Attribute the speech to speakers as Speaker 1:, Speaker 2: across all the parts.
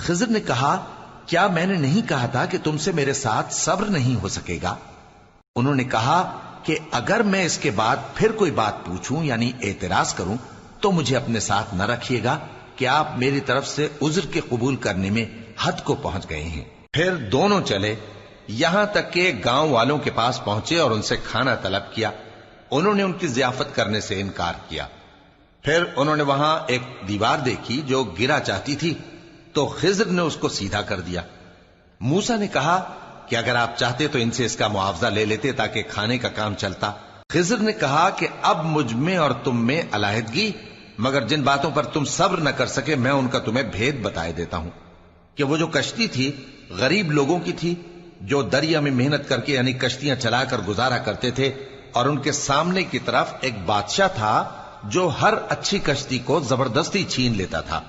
Speaker 1: خضر نے کہا کیا میں نے نہیں کہا تھا کہ تم سے میرے ساتھ صبر نہیں ہو سکے گا؟ انہوں نے کہا کہ اگر میں اس کے بعد پھر کوئی بات پوچھوں یعنی اعتراض کروں تو مجھے اپنے ساتھ نہ رکھیے گا کہ آپ میری طرف سے عذر کے قبول کرنے میں حد کو پہنچ گئے ہیں۔ پھر دونوں چلے یہاں تک کہ گاؤں والوں کے پاس پہنچے اور ان سے کھانا طلب کیا۔ انہوں نے ان کی ضیافت کرنے سے انکار کیا۔ پھر انہوں نے وہاں ایک دیوار دیکھی جو گرا چاہتی تھی تو خضر نے اس کو سیدھا کر دیا۔ موسیٰ نے کہا کہ اگر آپ چاہتے تو ان سے اس کا معاوضہ لے لیتے تاکہ کھانے کا کام چلتا۔ خضر نے کہا کہ اب مجھ میں اور تم میں علیحدگی، مگر جن باتوں پر تم صبر نہ کر سکے میں ان کا تمہیں بھید بتائے دیتا ہوں کہ وہ جو کشتی تھی غریب لوگوں کی تھی جو دریا میں محنت کر کے یعنی کشتیاں چلا کر گزارا کرتے تھے، اور ان کے سامنے کی طرف ایک بادشاہ تھا جو ہر اچھی کشتی کو زبردستی چھین لیتا تھا،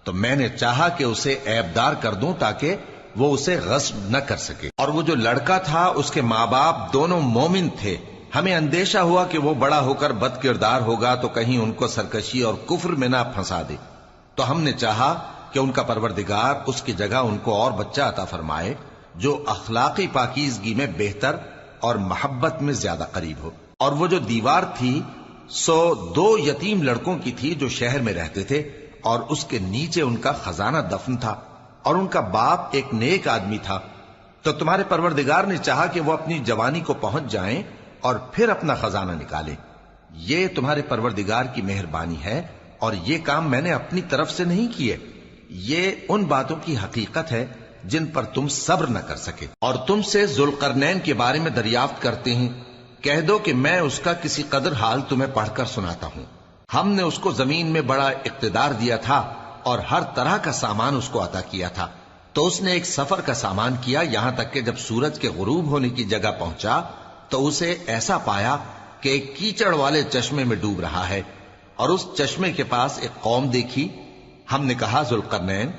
Speaker 1: تو میں نے چاہا کہ اسے عیبدار کر دوں تاکہ وہ اسے غصب نہ کر سکے۔ اور وہ جو لڑکا تھا اس کے ماں باپ دونوں مومن تھے، ہمیں اندیشہ ہوا کہ وہ بڑا ہو کر بد کردار ہوگا تو کہیں ان کو سرکشی اور کفر میں نہ پھنسا دے، تو ہم نے چاہا کہ ان کا پروردگار اس کی جگہ ان کو اور بچہ عطا فرمائے جو اخلاقی پاکیزگی میں بہتر اور محبت میں زیادہ قریب ہو۔ اور وہ جو دیوار تھی سو 2 یتیم لڑکوں کی تھی جو شہر میں رہتے تھے، اور اس کے نیچے ان کا خزانہ دفن تھا، اور ان کا باپ ایک نیک آدمی تھا۔ تو تمہارے پروردگار نے چاہا کہ وہ اپنی جوانی کو پہنچ جائیں اور پھر اپنا خزانہ نکالے۔ یہ تمہارے پروردگار کی مہربانی ہے، اور یہ کام میں نے اپنی طرف سے نہیں کیے، یہ ان باتوں کی حقیقت ہے جن پر تم صبر نہ کر سکے۔ اور تم سے ذوالقرنین کے بارے میں دریافت کرتے ہیں، کہہ دو کہ میں اس کا کسی قدر حال تمہیں پڑھ کر سناتا ہوں۔ ہم نے اس کو زمین میں بڑا اقتدار دیا تھا اور ہر طرح کا سامان اس کو عطا کیا تھا، تو اس نے ایک سفر کا سامان کیا، یہاں تک کہ جب سورج کے غروب ہونے کی جگہ پہنچا تو اسے ایسا پایا کہ ایک کیچڑ والے چشمے میں ڈوب رہا ہے، اور اس چشمے کے پاس ایک قوم دیکھی۔ ہم نے کہا ذوالقرنین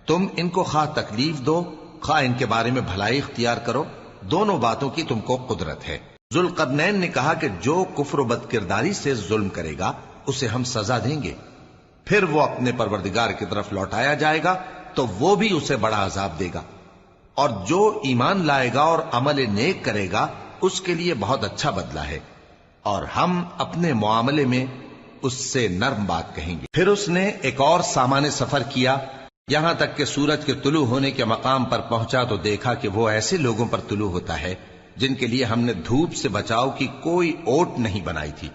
Speaker 1: تم ان کو خواہ تکلیف دو خواہ ان کے بارے میں بھلائی اختیار کرو، دونوں باتوں کی تم کو قدرت ہے۔ ذوالقرنین نے کہا کہ جو کفر و بد کرداری سے ظلم کرے گا اسے ہم سزا دیں گے، پھر وہ اپنے پروردگار کی طرف لوٹایا جائے گا تو وہ بھی اسے بڑا عذاب دے گا، اور جو ایمان لائے گا اور عمل نیک کرے گا اس کے لیے بہت اچھا بدلہ ہے، اور ہم اپنے معاملے میں اس سے نرم بات کہیں گے۔ پھر اس نے ایک اور سامان سفر کیا، یہاں تک کہ سورج کے طلوع ہونے کے مقام پر پہنچا تو دیکھا کہ وہ ایسے لوگوں پر طلوع ہوتا ہے جن کے لیے ہم نے دھوپ سے بچاؤ کی کوئی اوٹ نہیں بنائی تھی۔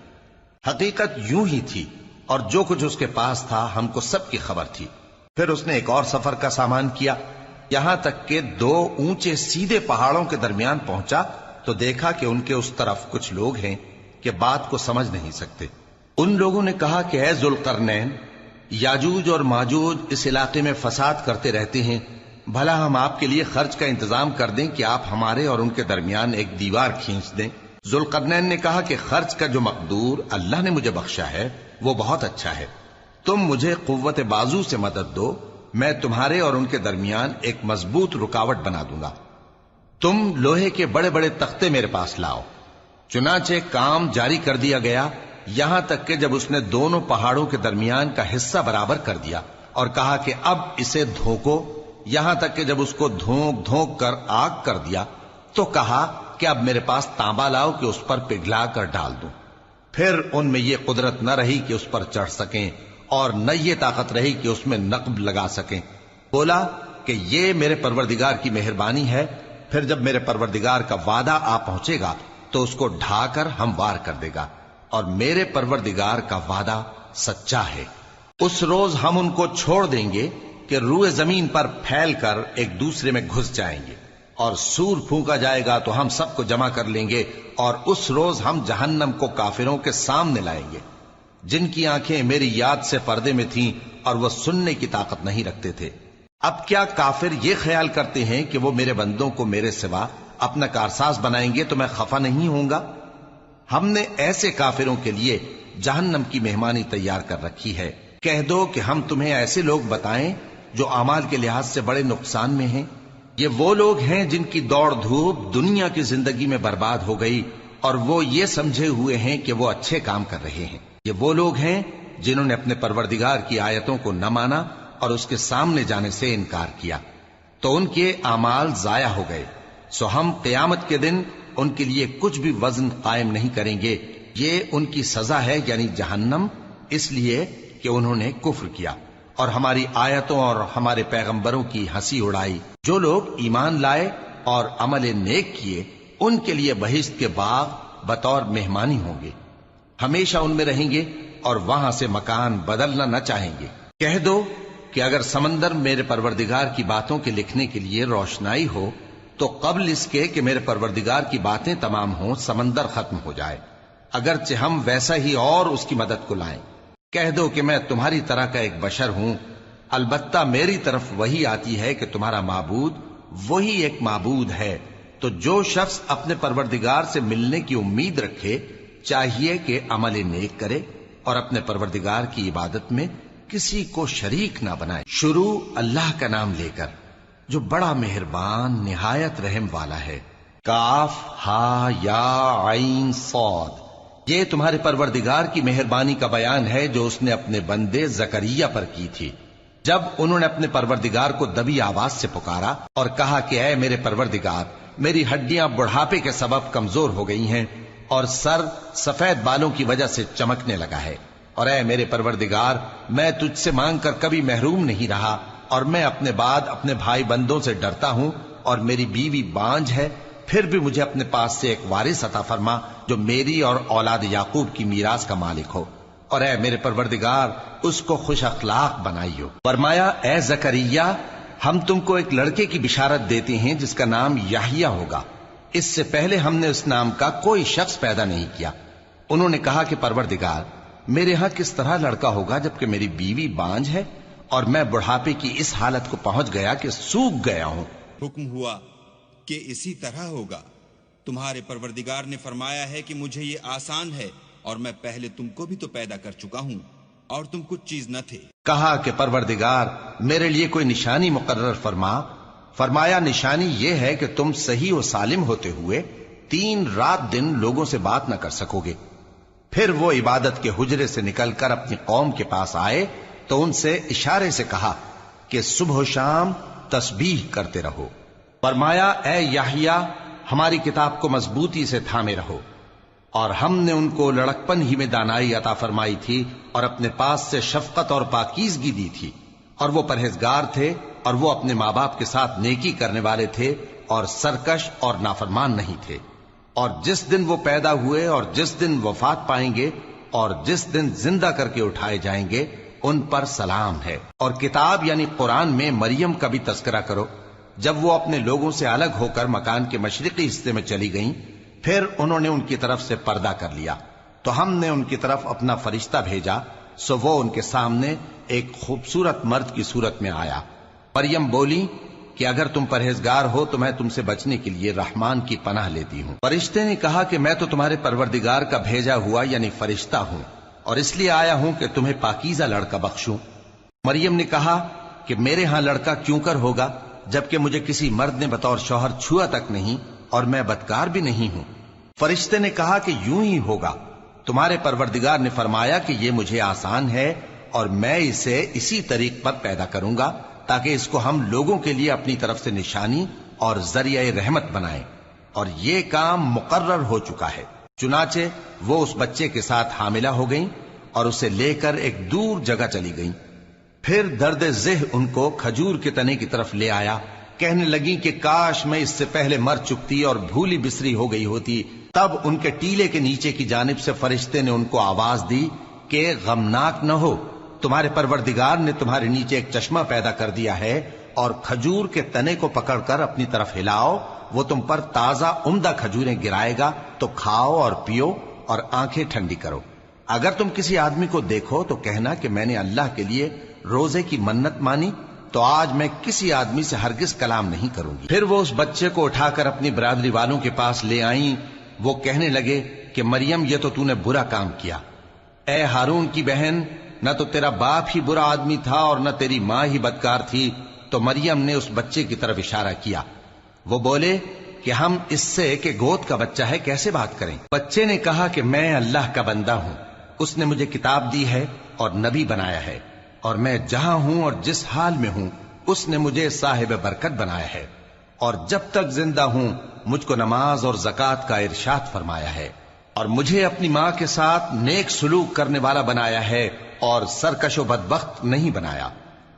Speaker 1: حقیقت یوں ہی تھی، اور جو کچھ اس کے پاس تھا ہم کو سب کی خبر تھی۔ پھر اس نے ایک اور سفر کا سامان کیا، یہاں تک کہ 2 اونچے سیدھے پہاڑوں کے درمیان پہنچا تو دیکھا کہ ان کے اس طرف کچھ لوگ ہیں کہ بات کو سمجھ نہیں سکتے۔ ان لوگوں نے کہا کہ اے ذوالقرنین، یاجوج اور ماجوج اس علاقے میں فساد کرتے رہتے ہیں، بھلا ہم آپ کے لیے خرچ کا انتظام کر دیں کہ آپ ہمارے اور ان کے درمیان ایک دیوار کھینچ دیں۔ ذوالقرنین نے کہا کہ خرچ کا جو مقدور اللہ نے مجھے بخشا ہے وہ بہت اچھا ہے، تم مجھے قوت بازو سے مدد دو، میں تمہارے اور ان کے درمیان ایک مضبوط رکاوٹ بنا دوں گا۔ تم لوہے کے بڑے بڑے تختے میرے پاس لاؤ۔ چنانچہ کام جاری کر دیا گیا، یہاں تک کہ جب اس نے دونوں پہاڑوں کے درمیان کا حصہ برابر کر دیا اور کہا کہ اب اسے دھوکو، یہاں تک کہ جب اس کو دھونک دھونک کر آگ کر دیا تو کہا کہ اب میرے پاس تانبا لاؤ کہ اس پر پگھلا کر ڈال دوں۔ پھر ان میں یہ قدرت نہ رہی کہ اس پر چڑھ سکیں، اور نہ یہ طاقت رہی کہ اس میں نقب لگا سکیں۔ بولا کہ یہ میرے پروردگار کی مہربانی ہے، پھر جب میرے پروردگار کا وعدہ آ پہنچے گا تو اس کو ڈھا کر ہموار کر دے گا، اور میرے پروردگار کا وعدہ سچا ہے۔ اس روز ہم ان کو چھوڑ دیں گے کہ روئے زمین پر پھیل کر ایک دوسرے میں گھس جائیں گے، اور سور پھونکا جائے گا تو ہم سب کو جمع کر لیں گے، اور اس روز ہم جہنم کو کافروں کے سامنے لائیں گے جن کی آنکھیں میری یاد سے پردے میں تھیں اور وہ سننے کی طاقت نہیں رکھتے تھے۔ اب کیا کافر یہ خیال کرتے ہیں کہ وہ میرے بندوں کو میرے سوا اپنا کارساز بنائیں گے تو میں خفا نہیں ہوں گا؟ ہم نے ایسے کافروں کے لیے جہنم کی مہمانی تیار کر رکھی ہے۔ کہہ دو کہ ہم تمہیں ایسے لوگ بتائیں جو اعمال کے لحاظ سے بڑے نقصان میں ہیں۔ یہ وہ لوگ ہیں جن کی دوڑ دھوپ دنیا کی زندگی میں برباد ہو گئی، اور وہ یہ سمجھے ہوئے ہیں کہ وہ اچھے کام کر رہے ہیں۔ یہ وہ لوگ ہیں جنہوں نے اپنے پروردگار کی آیتوں کو نہ مانا اور اس کے سامنے جانے سے انکار کیا تو ان کے اعمال ضائع ہو گئے، سو ہم قیامت کے دن ان کے لیے کچھ بھی وزن قائم نہیں کریں گے، یہ ان کی سزا ہے یعنی جہنم، اس لیے کہ انہوں نے کفر کیا اور ہماری آیتوں اور ہمارے پیغمبروں کی ہنسی اڑائی۔ جو لوگ ایمان لائے اور عمل نیک کیے ان کے لیے بہشت کے باغ بطور مہمانی ہوں گے، ہمیشہ ان میں رہیں گے اور وہاں سے مکان بدلنا نہ چاہیں گے۔ کہہ دو کہ اگر سمندر میرے پروردگار کی باتوں کے لکھنے کے لیے روشنائی ہو تو قبل اس کے کہ میرے پروردگار کی باتیں تمام ہوں سمندر ختم ہو جائے، اگرچہ ہم ویسا ہی اور اس کی مدد کو لائیں۔ کہہ دو کہ میں تمہاری طرح کا ایک بشر ہوں، البتہ میری طرف وہی آتی ہے کہ تمہارا معبود وہی ایک معبود ہے، تو جو شخص اپنے پروردگار سے ملنے کی امید رکھے چاہیے کہ عمل نیک کرے اور اپنے پروردگار کی عبادت میں کسی کو شریک نہ بنائے۔ شروع اللہ کا نام لے کر جو بڑا مہربان نہایت رحم والا ہے۔ کاف ہا یا عین صاد، یہ تمہارے پروردگار کی مہربانی کا بیان ہے جو اس نے اپنے بندے زکریا پر کی تھی جب انہوں نے اپنے پروردگار کو دبی آواز سے پکارا اور کہا کہ اے میرے پروردگار، میری ہڈیاں بڑھاپے کے سبب کمزور ہو گئی ہیں اور سر سفید بالوں کی وجہ سے چمکنے لگا ہے، اور اے میرے پروردگار، میں تجھ سے مانگ کر کبھی محروم نہیں رہا اور میں اپنے بعد اپنے بھائی بندوں سے ڈرتا ہوں اور میری بیوی بانجھ ہے، پھر بھی مجھے اپنے پاس سے ایک وارث عطا فرما جو میری اور اولاد یعقوب کی میراث کا مالک ہو، اور اے میرے پروردگار اس کو خوش اخلاق بنائیو۔ فرمایا اے زکریا، ہم تم کو ایک لڑکے کی بشارت دیتے ہیں جس کا نام یحییٰ ہوگا، اس سے پہلے ہم نے اس نام کا کوئی شخص پیدا نہیں کیا۔ انہوں نے کہا کہ پروردگار، میرے ہاں کس طرح لڑکا ہوگا جبکہ میری بیوی بانجھ ہے اور میں بڑھاپے کی اس حالت کو پہنچ گیا کہ سوکھ گیا ہوں۔
Speaker 2: حکم ہوا کہ اسی طرح ہوگا، تمہارے پروردگار نے فرمایا ہے کہ مجھے یہ آسان ہے اور میں پہلے تم کو بھی تو پیدا کر چکا ہوں اور تم کچھ چیز نہ تھے۔
Speaker 1: کہا کہ پروردگار میرے لیے کوئی نشانی مقرر فرما۔ فرمایا نشانی یہ ہے کہ تم صحیح و سالم ہوتے ہوئے 3 رات دن لوگوں سے بات نہ کر سکو گے۔ پھر وہ عبادت کے حجرے سے نکل کر اپنی قوم کے پاس آئے تو ان سے اشارے سے کہا کہ صبح و شام تسبیح کرتے رہو۔ فرمایا اے یحییٰ، ہماری کتاب کو مضبوطی سے تھامے رہو، اور ہم نے ان کو لڑکپن ہی میں دانائی عطا فرمائی تھی اور اپنے پاس سے شفقت اور پاکیزگی دی تھی، اور وہ پرہیزگار تھے اور وہ اپنے ماں باپ کے ساتھ نیکی کرنے والے تھے اور سرکش اور نافرمان نہیں تھے۔ اور جس دن وہ پیدا ہوئے اور جس دن وفات پائیں گے اور جس دن زندہ کر کے اٹھائے جائیں گے ان پر سلام ہے۔ اور کتاب یعنی قرآن میں مریم کا بھی تذکرہ کرو، جب وہ اپنے لوگوں سے الگ ہو کر مکان کے مشرقی حصے میں چلی گئیں، پھر انہوں نے ان کی طرف سے پردہ کر لیا تو ہم نے ان کی طرف اپنا فرشتہ بھیجا، سو وہ ان کے سامنے ایک خوبصورت مرد کی صورت میں آیا۔ مریم بولی کہ اگر تم پرہیزگار ہو تو میں تم سے بچنے کے لیے رحمان کی پناہ لیتی ہوں۔ فرشتے نے کہا کہ میں تو تمہارے پروردگار کا بھیجا ہوا یعنی فرشتہ ہوں اور اس لیے آیا ہوں کہ تمہیں پاکیزہ لڑکا بخشوں۔ مریم نے کہا کہ میرے ہاں لڑکا کیوں کر ہوگا جبکہ مجھے کسی مرد نے بطور شوہر چھوا تک نہیں اور میں بدکار بھی نہیں ہوں۔ فرشتے نے کہا کہ یوں ہی ہوگا، تمہارے پروردگار نے فرمایا کہ یہ مجھے آسان ہے اور میں اسے اسی طریق پر پیدا کروں گا تاکہ اس کو ہم لوگوں کے لیے اپنی طرف سے نشانی اور ذریعہ رحمت بنائیں، اور یہ کام مقرر ہو چکا ہے۔ چنانچہ وہ اس بچے کے ساتھ حاملہ ہو گئیں اور اسے لے کر ایک دور جگہ چلی گئیں۔ پھر درد ذہ ان کو کھجور کے تنے کی طرف لے آیا، کہنے لگی کہ کاش میں اس سے پہلے مر چکتی اور بھولی بسری ہو گئی ہوتی۔ تب ان کے ٹیلے کے نیچے کی جانب سے فرشتے نے ان کو آواز دی کہ غمناک نہ ہو، تمہارے پروردگار نے تمہارے نیچے ایک چشمہ پیدا کر دیا ہے، اور کھجور کے تنے کو پکڑ کر اپنی طرف ہلاؤ، وہ تم پر تازہ عمدہ کھجوریں گرائے گا، تو کھاؤ اور پیو اور آنکھیں ٹھنڈی کرو۔ اگر تم کسی آدمی کو دیکھو تو کہنا کہ میں نے اللہ کے لیے روزے کی منت مانی، تو آج میں کسی آدمی سے ہرگز کلام نہیں کروں گی۔ پھر وہ اس بچے کو اٹھا کر اپنی برادری والوں کے پاس لے آئیں۔ وہ کہنے لگے کہ مریم یہ تو نے برا کام کیا، اے ہارون کی بہن، نہ تو تیرا باپ ہی برا آدمی تھا اور نہ تیری ماں ہی بدکار تھی۔ تو مریم نے اس بچے کی طرف اشارہ کیا۔ وہ بولے کہ ہم اس سے کہ گود کا بچہ ہے کیسے بات کریں؟ بچے نے کہا کہ میں اللہ کا بندہ ہوں، اس نے مجھے کتاب دی ہے اور نبی بنایا ہے، اور میں جہاں ہوں اور جس حال میں ہوں اس نے مجھے صاحب برکت بنایا ہے، اور جب تک زندہ ہوں مجھ کو نماز اور زکوٰۃ کا ارشاد فرمایا ہے، اور مجھے اپنی ماں کے ساتھ نیک سلوک کرنے والا بنایا ہے اور سرکش و بدبخت نہیں بنایا،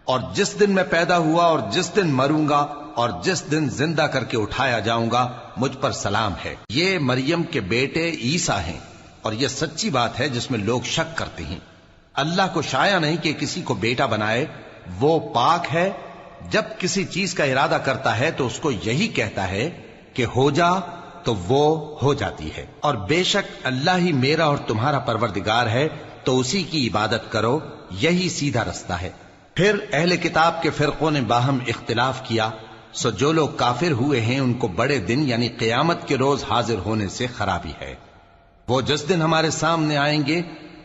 Speaker 1: اور جس دن میں پیدا ہوا اور جس دن مروں گا اور جس دن زندہ کر کے اٹھایا جاؤں گا مجھ پر سلام ہے۔ یہ مریم کے بیٹے عیسیٰ ہیں، اور یہ سچی بات ہے جس میں لوگ شک کرتے ہیں۔ اللہ کو شایع نہیں کہ کسی کو بیٹا بنائے، وہ پاک ہے، جب کسی چیز کا ارادہ کرتا ہے تو اس کو یہی کہتا ہے کہ ہو جا تو وہ ہو جاتی ہے، اور بے شک اللہ ہی میرا اور تمہارا پروردگار ہے، تو اسی کی عبادت کرو، یہی سیدھا رستہ ہے۔ پھر اہل کتاب کے فرقوں نے باہم اختلاف کیا، سو جو لوگ کافر ہوئے ہیں ان کو بڑے دن یعنی قیامت کے روز حاضر ہونے سے خرابی ہے۔ وہ جس دن ہمارے سامنے آئیں گے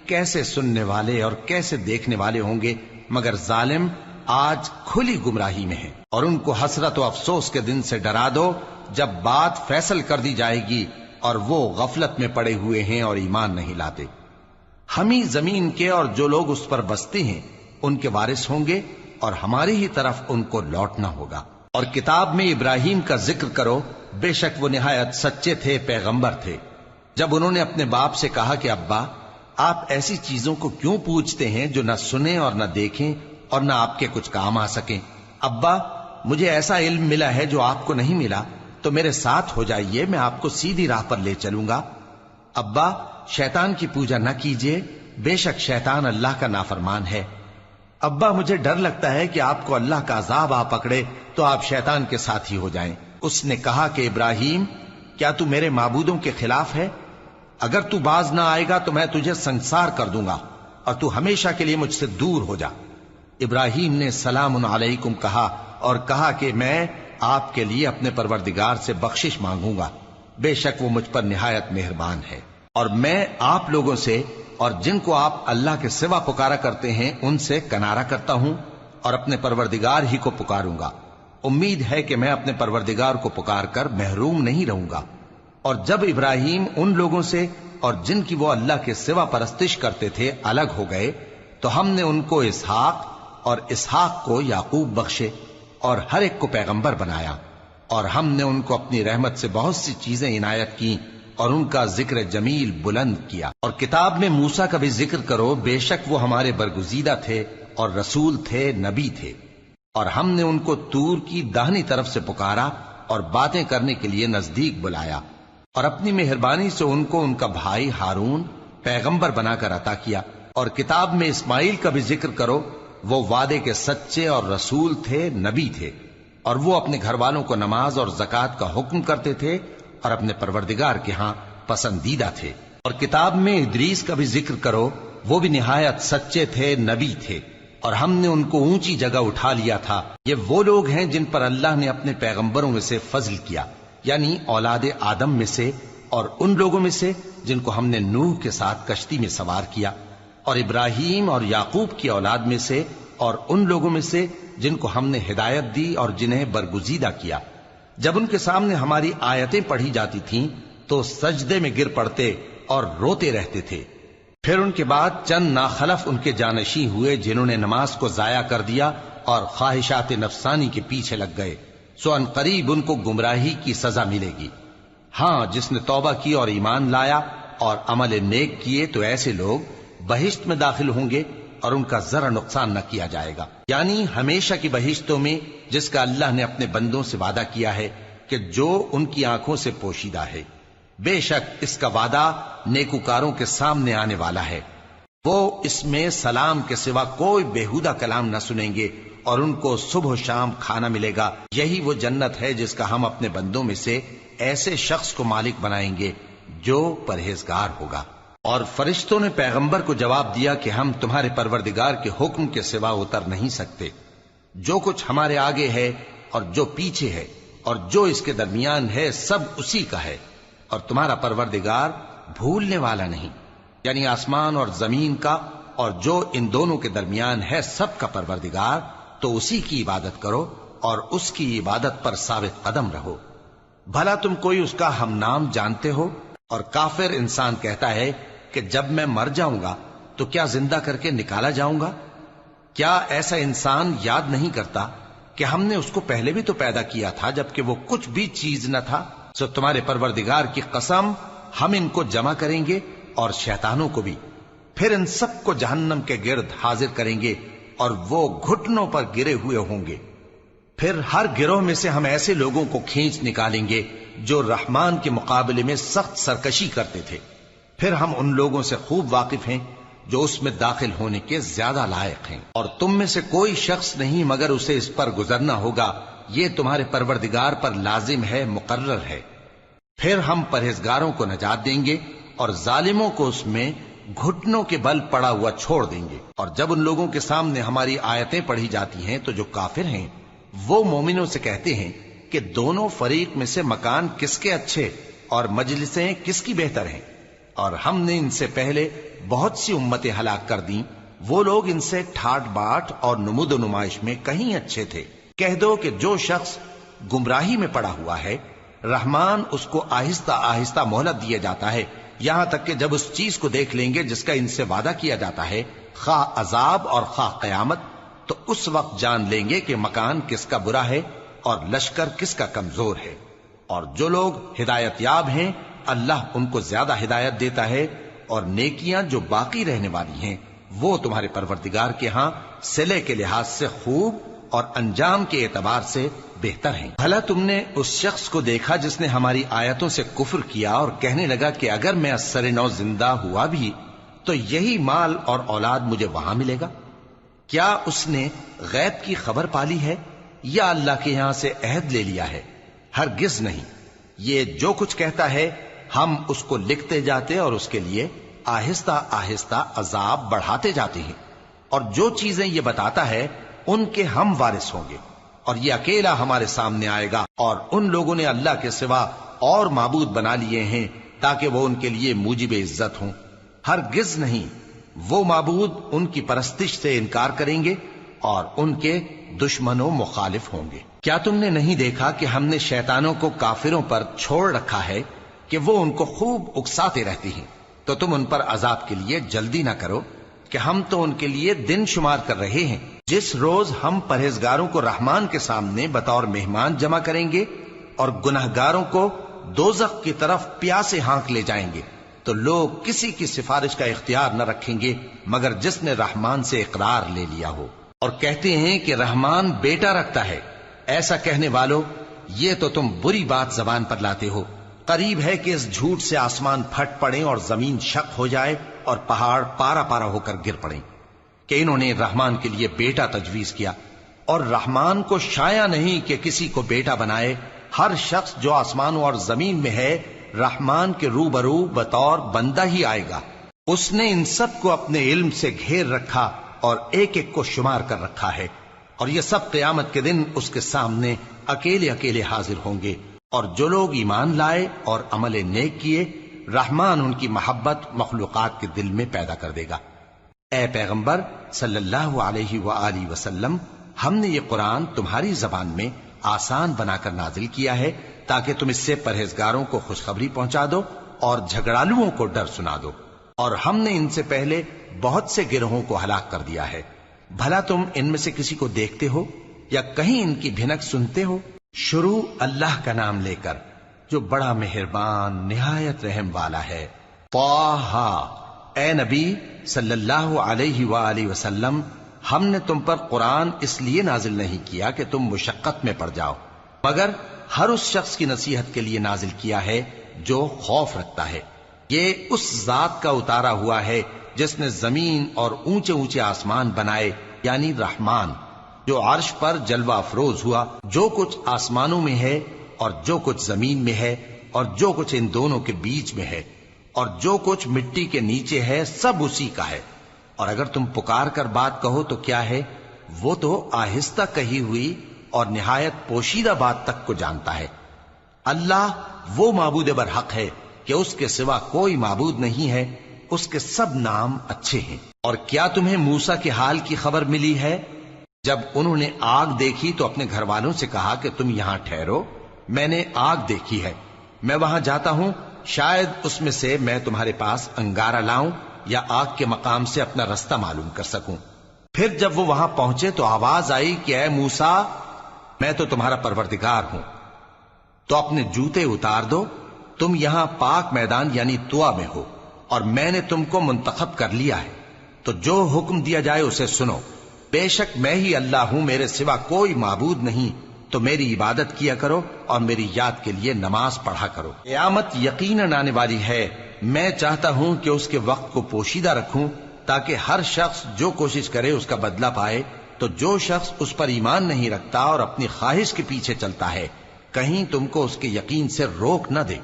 Speaker 1: کیسے سننے والے اور کیسے دیکھنے والے ہوں گے، مگر ظالم آج کھلی گمراہی میں ہیں۔ اور ان کو حسرت و افسوس کے دن سے ڈرا دو جب بات فیصل کر دی جائے گی اور وہ غفلت میں پڑے ہوئے ہیں اور ایمان نہیں لاتے۔ ہم ہی زمین کے اور جو لوگ اس پر بستے ہیں ان کے وارث ہوں گے، اور ہماری ہی طرف ان کو لوٹنا ہوگا۔ اور کتاب میں ابراہیم کا ذکر کرو، بے شک وہ نہایت سچے تھے، پیغمبر تھے۔ جب انہوں نے اپنے باپ سے کہا کہ ابا، آپ ایسی چیزوں کو کیوں پوچھتے ہیں جو نہ سنیں اور نہ دیکھیں اور نہ آپ کے کچھ کام آ سکیں؟ ابا، مجھے ایسا علم ملا ہے جو آپ کو نہیں ملا، تو میرے ساتھ ہو جائیے، میں آپ کو سیدھی راہ پر لے چلوں گا۔ ابا، شیطان کی پوجا نہ کیجیے، بے شک شیطان اللہ کا نافرمان ہے۔ ابا، مجھے ڈر لگتا ہے کہ آپ کو اللہ کا عذاب آ پکڑے تو آپ شیطان کے ساتھی ہو جائیں۔ اس نے کہا کہ ابراہیم، کیا تو میرے معبودوں کے خلاف ہے؟ اگر تو باز نہ آئے گا تو میں تجھے سنسار کر دوں گا، اور تو ہمیشہ کے لیے مجھ سے دور ہو جا۔ ابراہیم نے سلام علیکم کہا اور کہا کہ میں آپ کے لیے اپنے پروردگار سے بخشش مانگوں گا، بے شک وہ مجھ پر نہایت مہربان ہے۔ اور میں آپ لوگوں سے اور جن کو آپ اللہ کے سوا پکارا کرتے ہیں ان سے کنارہ کرتا ہوں اور اپنے پروردگار ہی کو پکاروں گا۔ امید ہے کہ میں اپنے پروردگار کو پکار کر محروم نہیں رہوں گا۔ اور جب ابراہیم ان لوگوں سے اور جن کی وہ اللہ کے سوا پرستش کرتے تھے الگ ہو گئے تو ہم نے ان کو اسحاق اور اسحاق کو یعقوب بخشے اور ہر ایک کو پیغمبر بنایا، اور ہم نے ان کو اپنی رحمت سے بہت سی چیزیں عنایت کی اور ان کا ذکر جمیل بلند کیا۔ اور کتاب میں موسیٰ کا بھی ذکر کرو، بے شک وہ ہمارے برگزیدہ تھے اور رسول تھے، نبی تھے، اور ہم نے ان کو طور کی داہنی طرف سے پکارا اور باتیں کرنے کے لیے نزدیک بلایا، اور اپنی مہربانی سے ان کو ان کا بھائی ہارون پیغمبر بنا کر عطا کیا۔ اور کتاب میں اسماعیل کا بھی ذکر کرو، وہ وعدے کے سچے اور رسول تھے، نبی تھے، اور وہ اپنے گھر والوں کو نماز اور زکوٰۃ کا حکم کرتے تھے اور اپنے پروردگار کے ہاں پسندیدہ تھے۔ اور کتاب میں ادریس کا بھی ذکر کرو، وہ بھی نہایت سچے تھے، نبی تھے، اور ہم نے ان کو اونچی جگہ اٹھا لیا تھا۔ یہ وہ لوگ ہیں جن پر اللہ نے اپنے پیغمبروں میں سے فضل کیا، یعنی اولاد آدم میں سے، اور ان لوگوں میں سے جن کو ہم نے نوح کے ساتھ کشتی میں سوار کیا، اور ابراہیم اور یعقوب کی اولاد میں سے، اور ان لوگوں میں سے جن کو ہم نے ہدایت دی اور جنہیں برگزیدہ کیا۔ جب ان کے سامنے ہماری آیتیں پڑھی جاتی تھیں تو سجدے میں گر پڑتے اور روتے رہتے تھے۔ پھر ان کے بعد چند ناخلف ان کے جانشین ہوئے جنہوں نے نماز کو ضائع کر دیا اور خواہشات نفسانی کے پیچھے لگ گئے، سو ان قریب ان کو گمراہی کی سزا ملے گی۔ ہاں، جس نے توبہ کی اور ایمان لایا اور عمل نیک کیے تو ایسے لوگ بہشت میں داخل ہوں گے اور ان کا ذرا نقصان نہ کیا جائے گا، یعنی ہمیشہ کی بہشتوں میں جس کا اللہ نے اپنے بندوں سے وعدہ کیا ہے کہ جو ان کی آنکھوں سے پوشیدہ ہے۔ بے شک اس کا وعدہ نیکوکاروں کے سامنے آنے والا ہے، وہ اس میں سلام کے سوا کوئی بیہودہ کلام نہ سنیں گے، اور ان کو صبح و شام کھانا ملے گا۔ یہی وہ جنت ہے جس کا ہم اپنے بندوں میں سے ایسے شخص کو مالک بنائیں گے جو پرہیزگار ہوگا۔ اور فرشتوں نے پیغمبر کو جواب دیا کہ ہم تمہارے پروردگار کے حکم کے سوا اتر نہیں سکتے۔ جو کچھ ہمارے آگے ہے اور جو پیچھے ہے اور جو اس کے درمیان ہے سب اسی کا ہے، اور تمہارا پروردگار بھولنے والا نہیں، یعنی آسمان اور زمین کا اور جو ان دونوں کے درمیان ہے سب کا پروردگار، تو اسی کی عبادت کرو اور اس کی عبادت پر ثابت قدم رہو۔ بھلا تم کوئی اس کا ہم نام جانتے ہو؟ اور کافر انسان کہتا ہے کہ جب میں مر جاؤں گا تو کیا زندہ کر کے نکالا جاؤں گا؟ کیا ایسا انسان یاد نہیں کرتا کہ ہم نے اس کو پہلے بھی تو پیدا کیا تھا جبکہ وہ کچھ بھی چیز نہ تھا؟ سو تمہارے پروردگار کی قسم ہم ان کو جمع کریں گے اور شیطانوں کو بھی، پھر ان سب کو جہنم کے گرد حاضر کریں گے اور وہ گھٹنوں پر گرے ہوئے ہوں گے۔ پھر ہر گروہ میں سے ہم ایسے لوگوں کو کھینچ نکالیں گے جو رحمان کے مقابلے میں سخت سرکشی کرتے تھے، پھر ہم ان لوگوں سے خوب واقف ہیں جو اس میں داخل ہونے کے زیادہ لائق ہیں، اور تم میں سے کوئی شخص نہیں مگر اسے اس پر گزرنا ہوگا، یہ تمہارے پروردگار پر لازم ہے، مقرر ہے۔ پھر ہم پرہیزگاروں کو نجات دیں گے اور ظالموں کو اس میں گھٹنوں کے بل پڑا ہوا چھوڑ دیں گے۔ اور جب ان لوگوں کے سامنے ہماری آیتیں پڑھی جاتی ہیں تو جو کافر ہیں وہ مومنوں سے کہتے ہیں کہ دونوں فریق میں سے مکان کس کے اچھے اور مجلسیں کس کی بہتر ہیں، اور ہم نے ان سے پہلے بہت سی امتیں ہلاک کر دیں، وہ لوگ ان سے ٹھاٹ باٹ اور نمود و نمائش میں کہیں اچھے تھے۔ کہہ دو کہ جو شخص گمراہی میں پڑا ہوا ہے رحمان اس کو آہستہ آہستہ مہلت دیا جاتا ہے، یہاں تک کہ جب اس چیز کو دیکھ لیں گے جس کا ان سے وعدہ کیا جاتا ہے، خواہ عذاب اور خواہ قیامت، تو اس وقت جان لیں گے کہ مکان کس کا برا ہے اور لشکر کس کا کمزور ہے۔ اور جو لوگ ہدایت یاب ہیں اللہ ان کو زیادہ ہدایت دیتا ہے، اور نیکیاں جو باقی رہنے والی ہیں وہ تمہارے پروردگار کے ہاں صلے کے لحاظ سے خوب اور انجام کے اعتبار سے بہتر ہیں۔ بھلا تم نے اس شخص کو دیکھا جس نے ہماری آیتوں سے کفر کیا اور کہنے لگا کہ اگر میں اثر نو زندہ ہوا بھی تو یہی مال اور اولاد مجھے وہاں ملے گا؟ کیا اس نے غیب کی خبر پالی ہے یا اللہ کے یہاں سے عہد لے لیا ہے؟ ہرگز نہیں، یہ جو کچھ کہتا ہے ہم اس کو لکھتے جاتے اور اس کے لیے آہستہ آہستہ عذاب بڑھاتے جاتے ہیں، اور جو چیزیں یہ بتاتا ہے ان کے ہم وارث ہوں گے، اور یہ اکیلا ہمارے سامنے آئے گا۔ اور ان لوگوں نے اللہ کے سوا اور معبود بنا لیے ہیں تاکہ وہ ان کے لیے موجب عزت ہوں، ہرگز نہیں، وہ معبود ان کی پرستش سے انکار کریں گے اور ان کے دشمن و مخالف ہوں گے۔ کیا تم نے نہیں دیکھا کہ ہم نے شیطانوں کو کافروں پر چھوڑ رکھا ہے کہ وہ ان کو خوب اکساتے رہتی ہیں؟ تو تم ان پر عذاب کے لیے جلدی نہ کرو کہ ہم تو ان کے لیے دن شمار کر رہے ہیں، جس روز ہم پرہیزگاروں کو رحمان کے سامنے بطور مہمان جمع کریں گے اور گناہگاروں کو دوزخ کی طرف پیاسے ہانک لے جائیں گے، تو لوگ کسی کی سفارش کا اختیار نہ رکھیں گے مگر جس نے رحمان سے اقرار لے لیا ہو۔ اور کہتے ہیں کہ رحمان بیٹا رکھتا ہے، ایسا کہنے والوں یہ تو تم بری بات زبان پر لاتے ہو۔ قریب ہے کہ اس جھوٹ سے آسمان پھٹ پڑے اور زمین شق ہو جائے اور پہاڑ پارا پارا ہو کر گر پڑیں کہ انہوں نے رحمان کے لیے بیٹا تجویز کیا، اور رحمان کو شایع نہیں کہ کسی کو بیٹا بنائے۔ ہر شخص جو آسمانوں اور زمین میں ہے رحمان کے روبرو بطور بندہ ہی آئے گا۔ اس نے ان سب کو اپنے علم سے گھیر رکھا اور ایک ایک کو شمار کر رکھا ہے، اور یہ سب قیامت کے دن اس کے سامنے اکیلے اکیلے حاضر ہوں گے۔ اور جو لوگ ایمان لائے اور عمل نیک کیے رحمان ان کی محبت مخلوقات کے دل میں پیدا کر دے گا۔ اے پیغمبر صلی اللہ علیہ وآلہ وسلم، ہم نے یہ قرآن تمہاری زبان میں آسان بنا کر نازل کیا ہے تاکہ تم اس سے پرہیزگاروں کو خوشخبری پہنچا دو اور جھگڑالوؤں کو ڈر سنا دو، اور ہم نے ان سے پہلے بہت سے گروہوں کو ہلاک کر دیا ہے۔ بھلا تم ان میں سے کسی کو دیکھتے ہو یا کہیں ان کی بھنک سنتے ہو؟ شروع اللہ کا نام لے کر جو بڑا مہربان نہایت رحم والا ہے۔ طٰہٰ، اے نبی صلی اللہ علیہ وآلہ وسلم، ہم نے تم پر قرآن اس لیے نازل نہیں کیا کہ تم مشقت میں پڑ جاؤ، مگر ہر اس شخص کی نصیحت کے لیے نازل کیا ہے جو خوف رکھتا ہے۔ یہ اس ذات کا اتارا ہوا ہے جس نے زمین اور اونچے اونچے آسمان بنائے، یعنی رحمان، جو عرش پر جلوہ افروز ہوا۔ جو کچھ آسمانوں میں ہے اور جو کچھ زمین میں ہے اور جو کچھ ان دونوں کے بیچ میں ہے اور جو کچھ مٹی کے نیچے ہے سب اسی کا ہے۔ اور اگر تم پکار کر بات کہو تو کیا ہے، وہ تو آہستہ کہی ہوئی اور نہایت پوشیدہ بات تک کو جانتا ہے۔ اللہ وہ معبود برحق ہے کہ اس کے سوا کوئی معبود نہیں ہے، اس کے سب نام اچھے ہیں۔ اور کیا تمہیں موسیٰ کے حال کی خبر ملی ہے؟ جب انہوں نے آگ دیکھی تو اپنے گھر والوں سے کہا کہ تم یہاں ٹھہرو، میں نے آگ دیکھی ہے، میں وہاں جاتا ہوں، شاید اس میں سے میں تمہارے پاس انگارہ لاؤں یا آگ کے مقام سے اپنا رستہ معلوم کر سکوں۔ پھر جب وہ وہاں پہنچے تو آواز آئی کہ اے موسیٰ، میں تو تمہارا پروردگار ہوں، تو اپنے جوتے اتار دو، تم یہاں پاک میدان یعنی طوا میں ہو، اور میں نے تم کو منتخب کر لیا ہے، تو جو حکم دیا جائے اسے سنو۔ بے شک میں ہی اللہ ہوں، میرے سوا کوئی معبود نہیں، تو میری عبادت کیا کرو اور میری یاد کے لیے نماز پڑھا کرو۔ قیامت یقیناً آنے والی ہے، میں چاہتا ہوں کہ اس کے وقت کو پوشیدہ رکھوں تاکہ ہر شخص جو کوشش کرے اس کا بدلہ پائے، تو جو شخص اس پر ایمان نہیں رکھتا اور اپنی خواہش کے پیچھے چلتا ہے کہیں تم کو اس کے یقین سے روک نہ دے،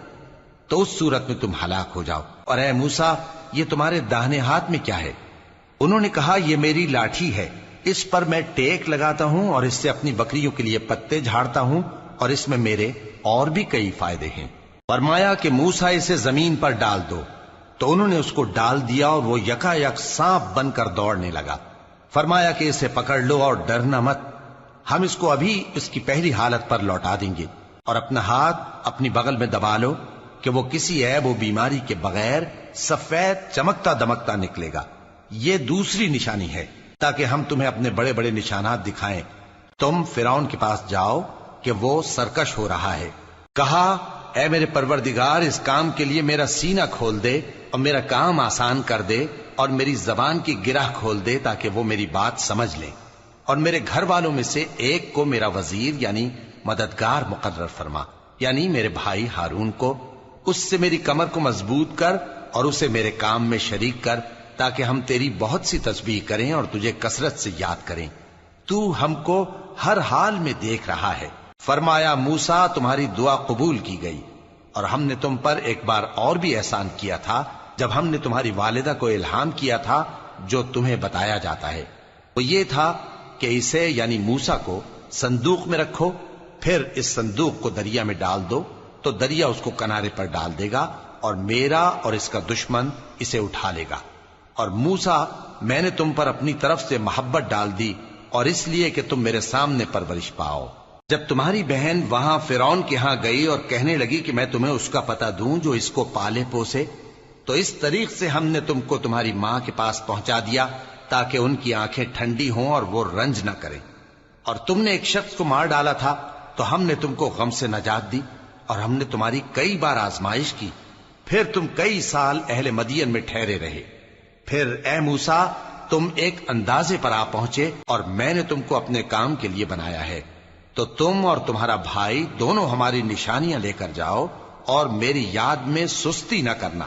Speaker 1: تو اس صورت میں تم ہلاک ہو جاؤ۔ اور اے موسیٰ، یہ تمہارے داہنے ہاتھ میں کیا ہے؟ انہوں نے کہا یہ میری لاٹھی ہے، اس پر میں ٹیک لگاتا ہوں اور اس سے اپنی بکریوں کے لیے پتے جھاڑتا ہوں، اور اس میں میرے اور بھی کئی فائدے ہیں۔ فرمایا کہ موسیٰ اسے زمین پر ڈال دو، تو انہوں نے اس کو ڈال دیا اور وہ یکا یک سانپ بن کر دوڑنے لگا۔ فرمایا کہ اسے پکڑ لو اور ڈرنا مت، ہم اس کو ابھی اس کی پہلی حالت پر لوٹا دیں گے، اور اپنا ہاتھ اپنی بغل میں دبا لو کہ وہ کسی عیب و بیماری کے بغیر سفید چمکتا دمکتا نکلے گا۔ یہ دوسری نشانی ہے تاکہ ہم تمہیں اپنے بڑے بڑے نشانات دکھائیں۔ تم فرعون کے پاس جاؤ کہ وہ سرکش ہو رہا ہے۔ کہا اے میرے پروردگار، اس کام کے لیے میرا سینہ کھول دے اور میرا کام آسان کر دے، اور میری زبان کی گرہ کھول دے تاکہ وہ میری بات سمجھ لیں، اور میرے گھر والوں میں سے ایک کو میرا وزیر یعنی مددگار مقرر فرما، یعنی میرے بھائی ہارون کو۔ اس سے میری کمر کو مضبوط کر اور اسے میرے کام میں شریک کر، تاکہ ہم تیری بہت سی تسبیح کریں اور تجھے کثرت سے یاد کریں، تو ہم کو ہر حال میں دیکھ رہا ہے۔ فرمایا موسیٰ، تمہاری دعا قبول کی گئی، اور ہم نے تم پر ایک بار اور بھی احسان کیا تھا جب ہم نے تمہاری والدہ کو الہام کیا تھا جو تمہیں بتایا جاتا ہے، وہ یہ تھا کہ اسے یعنی موسیٰ کو صندوق میں رکھو، پھر اس صندوق کو دریا میں ڈال دو، تو دریا اس کو کنارے پر ڈال دے گا، اور میرا اور اس کا دشمن اسے اٹھا لے گا۔ اور موسیٰ، میں نے تم پر اپنی طرف سے محبت ڈال دی، اور اس لیے کہ تم میرے سامنے پرورش پاؤ۔ جب تمہاری بہن وہاں فرعون کے ہاں گئی اور کہنے لگی کہ میں تمہیں اس کا پتہ دوں جو اس کو پالے پوسے، تو اس طریق سے ہم نے تم کو تمہاری ماں کے پاس پہنچا دیا تاکہ ان کی آنکھیں ٹھنڈی ہوں اور وہ رنج نہ کریں۔ اور تم نے ایک شخص کو مار ڈالا تھا تو ہم نے تم کو غم سے نجات دی، اور ہم نے تمہاری کئی بار آزمائش کی، پھر تم کئی سال اہل مدین میں ٹھہرے رہے۔ پھر اے موسیٰ، تم ایک اندازے پر آ پہنچے اور میں نے تم کو اپنے کام کے لیے بنایا ہے، تو تم اور تمہارا بھائی دونوں ہماری نشانیاں لے کر جاؤ اور میری یاد میں سستی نہ کرنا۔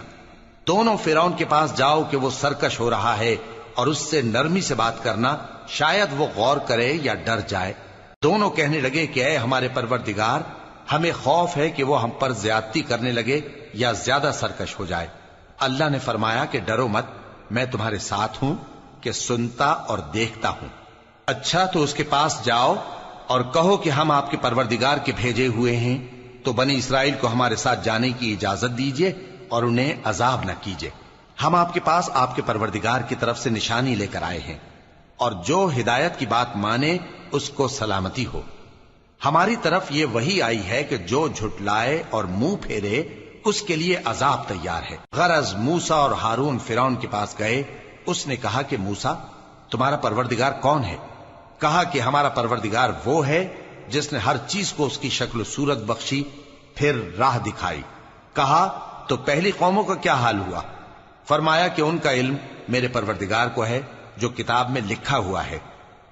Speaker 1: دونوں فرعون کے پاس جاؤ کہ وہ سرکش ہو رہا ہے، اور اس سے نرمی سے بات کرنا، شاید وہ غور کرے یا ڈر جائے۔ دونوں کہنے لگے کہ اے ہمارے پروردگار، ہمیں خوف ہے کہ وہ ہم پر زیادتی کرنے لگے یا زیادہ سرکش ہو جائے۔ اللہ نے فرمایا کہ ڈرو مت، میں تمہارے ساتھ ہوں کہ سنتا اور دیکھتا ہوں۔ اچھا تو اس کے پاس جاؤ اور کہو کہ ہم آپ کے پروردگار کے بھیجے ہوئے ہیں، تو بنی اسرائیل کو ہمارے ساتھ جانے کی اجازت دیجیے اور انہیں عذاب نہ کیجیے۔ ہم آپ کے پاس آپ کے پروردگار کی طرف سے نشانی لے کر آئے ہیں، اور جو ہدایت کی بات مانے اس کو سلامتی ہو۔ ہماری طرف یہ وحی آئی ہے کہ جو جھٹلائے اور منہ پھیرے اس کے لیے عذاب تیار ہے۔ غرض موسیٰ اور ہارون فرعون کے پاس گئے، اس نے کہا کہ موسیٰ، تمہارا پروردگار کون ہے؟ کہا کہ ہمارا پروردگار وہ ہے جس نے ہر چیز کو اس کی شکل و صورت بخشی، پھر راہ دکھائی۔ کہا تو پہلی قوموں کا کیا حال ہوا؟ فرمایا کہ ان کا علم میرے پروردگار کو ہے جو کتاب میں لکھا ہوا ہے۔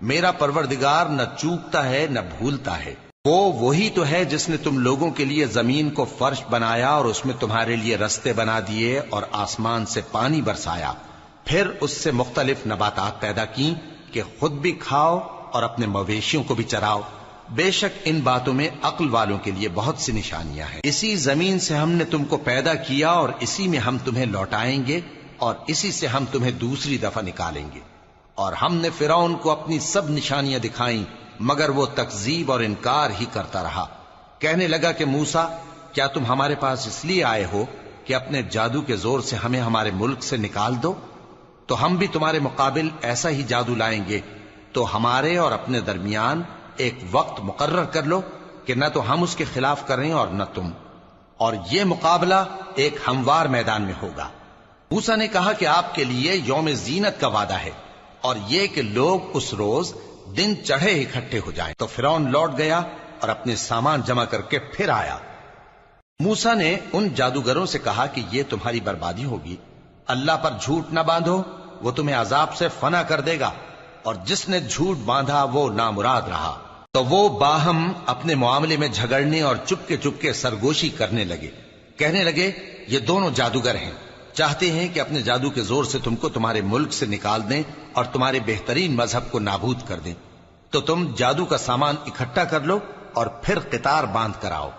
Speaker 1: میرا پروردگار نہ چوکتا ہے نہ بھولتا ہے۔ وہ وہی تو ہے جس نے تم لوگوں کے لیے زمین کو فرش بنایا اور اس میں تمہارے لیے رستے بنا دیے اور آسمان سے پانی برسایا، پھر اس سے مختلف نباتات پیدا کی کہ خود بھی کھاؤ اور اپنے مویشیوں کو بھی چراؤ۔ بے شک ان باتوں میں عقل والوں کے لیے بہت سی نشانیاں ہیں۔ اسی زمین سے ہم نے تم کو پیدا کیا اور اسی میں ہم تمہیں لوٹائیں گے اور اسی سے ہم تمہیں دوسری دفعہ نکالیں گے۔ اور ہم نے فرعون کو اپنی سب نشانیاں دکھائیں مگر وہ تکذیب اور انکار ہی کرتا رہا۔ کہنے لگا کہ موسیٰ، کیا تم ہمارے پاس اس لیے آئے ہو کہ اپنے جادو کے زور سے ہمیں ہمارے ملک سے نکال دو؟ تو ہم بھی تمہارے مقابل ایسا ہی جادو لائیں گے، تو ہمارے اور اپنے درمیان ایک وقت مقرر کر لو کہ نہ تو ہم اس کے خلاف کریں اور نہ تم، اور یہ مقابلہ ایک ہموار میدان میں ہوگا۔ موسیٰ نے کہا کہ آپ کے لیے یوم زینت کا وعدہ ہے، اور یہ کہ لوگ اس روز دن چڑھے اکٹھے ہو جائیں۔ تو فرعون لوٹ گیا اور اپنے سامان جمع کر کے پھر آیا۔ موسیٰ نے ان جادوگروں سے کہا کہ یہ تمہاری بربادی ہوگی، اللہ پر جھوٹ نہ باندھو، وہ تمہیں عذاب سے فنا کر دے گا، اور جس نے جھوٹ باندھا وہ نامراد رہا۔ تو وہ باہم اپنے معاملے میں جھگڑنے اور چپ کے سرگوشی کرنے لگے، کہنے لگے یہ دونوں جادوگر ہیں، چاہتے ہیں کہ اپنے جادو کے زور سے تم کو تمہارے ملک سے نکال دیں اور تمہارے بہترین مذہب کو نابود کر دیں۔ تو تم جادو کا سامان اکٹھا کر لو اور پھر قطار باندھ کر آؤ،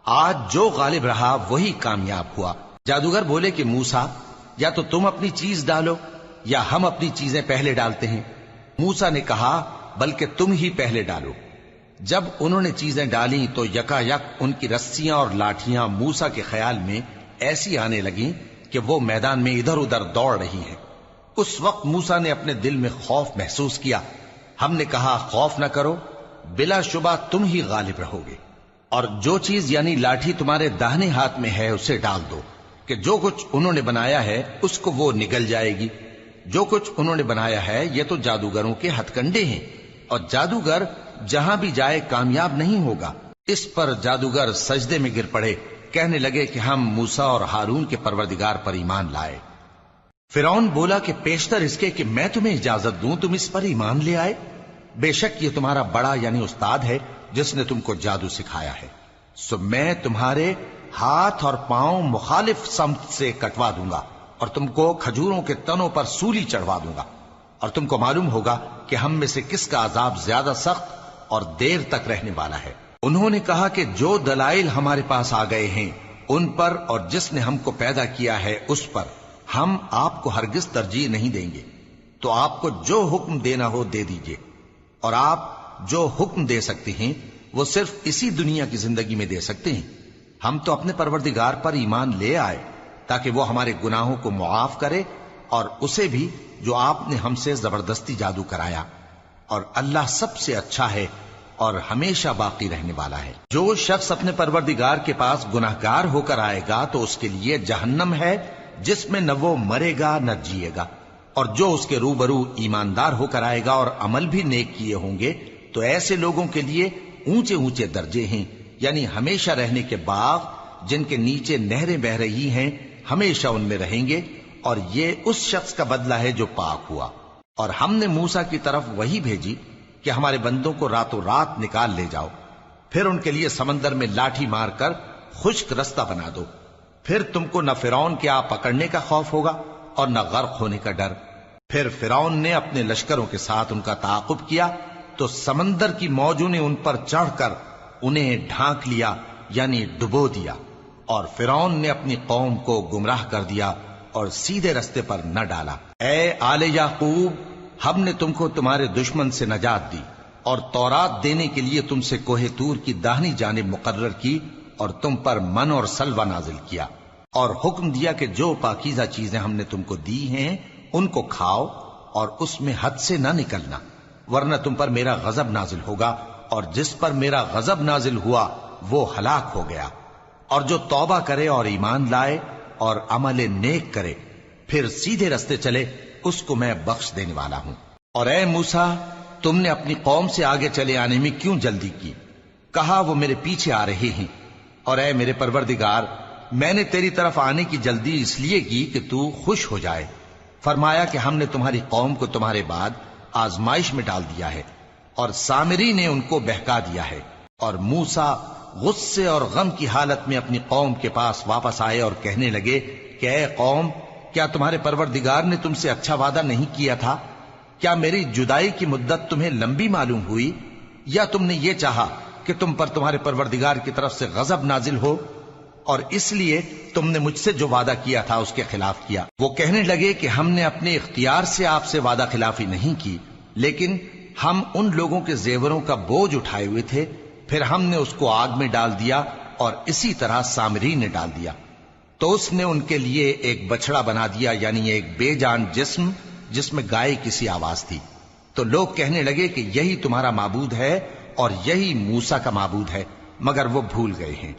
Speaker 1: آج جو غالب رہا وہی کامیاب ہوا۔ جادوگر بولے کہ موسیٰ، یا تو تم اپنی چیز ڈالو یا ہم اپنی چیزیں پہلے ڈالتے ہیں۔ موسیٰ نے کہا بلکہ تم ہی پہلے ڈالو۔ جب انہوں نے چیزیں ڈالیں تو یکا یک ان کی رسیاں اور لاٹھیاں موسیٰ کے خیال میں ایسی آنے لگیں کہ وہ میدان میں ادھر ادھر دوڑ رہی ہیں۔ اس وقت موسیٰ نے اپنے دل میں خوف محسوس کیا۔ ہم نے کہا خوف نہ کرو، بلا شبہ تم ہی غالب رہو گے، اور جو چیز یعنی لاٹھی تمہارے داہنے ہاتھ میں ہے اسے ڈال دو، کہ جو کچھ انہوں نے بنایا ہے اس کو وہ نگل جائے گی۔ جو کچھ انہوں نے بنایا ہے یہ تو جادوگروں کے ہتھ کنڈے ہیں، اور جادوگر جہاں بھی جائے کامیاب نہیں ہوگا۔ اس پر جادوگر سجدے میں گر پڑے، کہنے لگے کہ ہم موسیٰ اور ہارون کے پروردگار پر ایمان لائے۔ فرعون بولا کہ پیشتر اس کے کہ میں تمہیں اجازت دوں تم اس پر ایمان لے آئے، بے شک یہ تمہارا بڑا یعنی استاد ہے جس نے تم کو جادو سکھایا ہے، سو میں تمہارے ہاتھ اور پاؤں مخالف سمت سے کٹوا دوں گا اور تم کو کھجوروں کے تنوں پر سولی چڑھوا دوں گا، اور تم کو معلوم ہوگا کہ ہم میں سے کس کا عذاب زیادہ سخت اور دیر تک رہنے والا ہے۔ انہوں نے کہا کہ جو دلائل ہمارے پاس آ گئے ہیں ان پر اور جس نے ہم کو پیدا کیا ہے اس پر ہم آپ کو ہرگز ترجیح نہیں دیں گے، تو آپ کو جو حکم دینا ہو دے دیجئے، اور آپ جو حکم دے سکتے ہیں وہ صرف اسی دنیا کی زندگی میں دے سکتے ہیں۔ ہم تو اپنے پروردگار پر ایمان لے آئے تاکہ وہ ہمارے گناہوں کو معاف کرے، اور اسے بھی جو آپ نے ہم سے زبردستی جادو کرایا، اور اللہ سب سے اچھا ہے اور ہمیشہ باقی رہنے والا ہے۔ جو شخص اپنے پروردگار کے پاس گناہگار ہو کر آئے گا تو اس کے لیے جہنم ہے جس میں نہ وہ مرے گا نہ جیے گا، اور جو اس کے روبرو ایماندار ہو کر آئے گا اور عمل بھی نیک کیے ہوں گے تو ایسے لوگوں کے لیے اونچے اونچے درجے ہیں، یعنی ہمیشہ رہنے کے باغ جن کے نیچے نہریں بہ رہی ہیں، ہمیشہ ان میں رہیں گے، اور یہ اس شخص کا بدلہ ہے جو پاک ہوا۔ اور ہم نے موسیٰ کی طرف وہی بھیجی کہ ہمارے بندوں کو راتوں رات نکال لے جاؤ، پھر ان کے لیے سمندر میں لاٹھی مار کر خشک رستہ بنا دو، پھر تم کو نہ فرعون کے آ پکڑنے کا خوف ہوگا اور نہ غرق ہونے کا ڈر۔ پھر فرعون نے اپنے لشکروں کے ساتھ ان کا تعاقب کیا تو سمندر کی موجوں نے ان پر چڑھ کر انہیں ڈھانک لیا یعنی ڈبو دیا، اور فرعون نے اپنی قوم کو گمراہ کر دیا اور سیدھے رستے پر نہ ڈالا۔ اے آل یعقوب، ہم نے تم کو تمہارے دشمن سے نجات دی اور تورات دینے کے لیے تم سے کوہ طور کی داہنی جانب مقرر کی، اور تم پر من اور سلوہ نازل کیا، اور حکم دیا کہ جو پاکیزہ چیزیں ہم نے تم کو دی ہیں ان کو کھاؤ اور اس میں حد سے نہ نکلنا، ورنہ تم پر میرا غضب نازل ہوگا، اور جس پر میرا غضب نازل ہوا وہ ہلاک ہو گیا۔ اور جو توبہ کرے اور ایمان لائے اور عمل نیک کرے پھر سیدھے رستے چلے اس کو میں بخش دینے والا ہوں۔ اور اے موسیٰ، تم نے اپنی قوم سے آگے چلے آنے میں کیوں جلدی کی؟ کہا وہ میرے پیچھے آ رہے ہیں۔ اور اے میرے پروردگار، میں نے تیری طرف آنے کی جلدی اس لیے کی کہ تو خوش ہو جائے۔ فرمایا کہ ہم نے تمہاری قوم کو تمہارے بعد آزمائش میں ڈال دیا ہے، اور سامری نے ان کو بہکا دیا ہے۔ اور موسیٰ غصے اور غم کی حالت میں اپنی قوم کے پاس واپس آئے اور کہنے لگے کہ اے قوم، کیا تمہارے پروردگار نے تم سے اچھا وعدہ نہیں کیا تھا؟ کیا میری جدائی کی مدت تمہیں لمبی معلوم ہوئی، یا تم نے یہ چاہا کہ تم پر تمہارے پروردگار کی طرف سے غضب نازل ہو، اور اس لیے تم نے مجھ سے جو وعدہ کیا تھا اس کے خلاف کیا؟ وہ کہنے لگے کہ ہم نے اپنے اختیار سے آپ سے وعدہ خلافی نہیں کی، لیکن ہم ان لوگوں کے زیوروں کا بوجھ اٹھائے ہوئے تھے، پھر ہم نے اس کو آگ میں ڈال دیا، اور اسی طرح سامری نے ڈال دیا۔ تو اس نے ان کے لیے ایک بچڑا بنا دیا، یعنی ایک بے جان جسم جس میں گائے کسی آواز تھی۔ تو لوگ کہنے لگے کہ یہی تمہارا معبود ہے اور یہی موسیٰ کا معبود ہے، مگر وہ بھول گئے ہیں۔